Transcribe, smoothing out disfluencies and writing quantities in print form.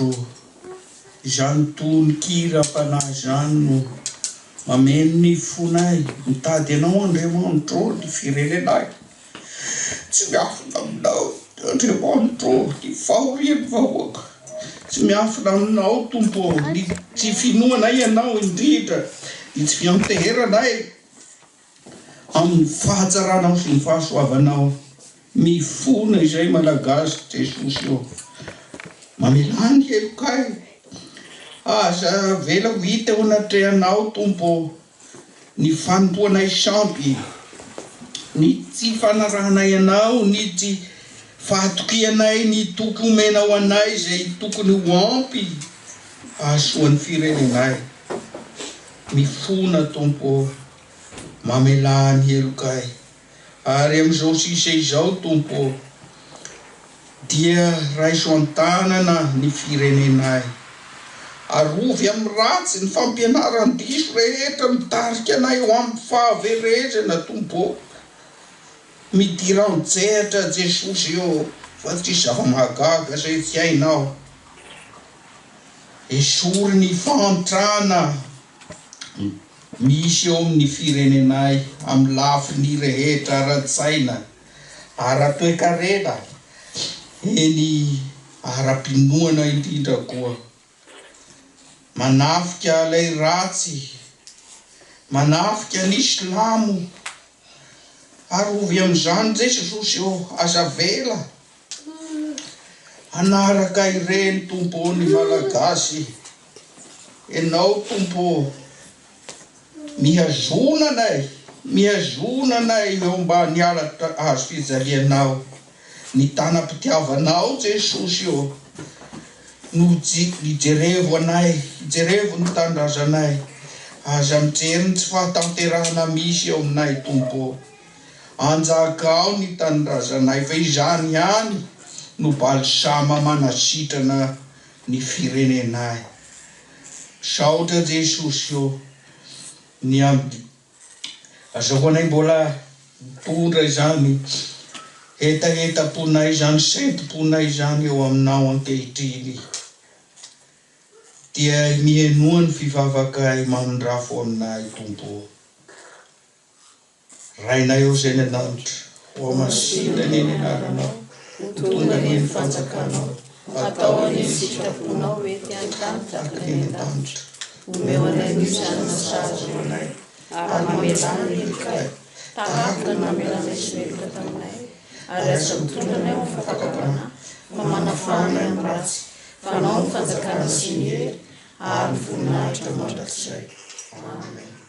andro izany tony kiram-panahy zany no mameno ny fonay mitady anao Andriamanitro ny firenenay tsy miafina aminao Andriamanitro ny fahorian'ny vahoaka tsy miafina aminao Tompo ny tsy finoanay ianao indrindra ny tsy fianteheranay amin'ny fahatsaranao sy ny fahasoavanao mifona izay malagasy Jesosy io mamelany helokay aza vela ho hita ao anatrehanao Tompo ny fanompoanay sampy ny tsy fanarahanay anao ny tsy fahatokianay ny tokony omenao anay zay tokony ho ampy ahasoan'ny firenenay mifona Tompo mamelany helokay ary am'izao sisa izao Tompo dia raiso an-tanana ny firenenay arovy amin'ny ratsy ny fampianaran-diso rehetra mitarika anay ho amin'ny fahaverezana Tompo midiran-tsehatra Jesosy io fa tsy zava-mahagaga zay tsy hainao esory ny fantrana misy eo amin'ny firenenay amin'ny lafiny rehetra ara-tsaina ara-toekarena eny ara-pinoana indrindra koa manafika lay ratsy manafika ny Islamo arovy am'izany Jesosy io aza vela anaraka ireny Tompo ny malagasy enao Tompo mihazonanay eo ambany ala azo fijalianao ny tanam-pitiavanao Jesosy io no ijerevo anay ijerevo ny tandrazanay aza mijery ny tsy fahatanterahana misy eo aminay Tompo anjakao ny tandrazanay fa izany ihany no balisama manasitrana ny firenenay saotra Jesosy io ny azahoanay mbola mitondra izany hetaheta-ponay izany senti-ponay izany eo aminao ankehitriny dia mihenoa ny fivavakay manondrafo aminay Tompo rainay eo zay ny ananitra ho amasinda ny anaranao tonga ny fanjakanao atao any sitraponao ety an-danitra ny an-danitra omeo anay ny zanana sazo anay ary mamelany helokay tahaka ny mamelanay sy meloka taminay ary aza mitondra anay ho fatakapana fa manafanay amin'ny ratsy fa nao ny fanjakana sy ny hery ary ny voninahitra mandrakizay. Amen.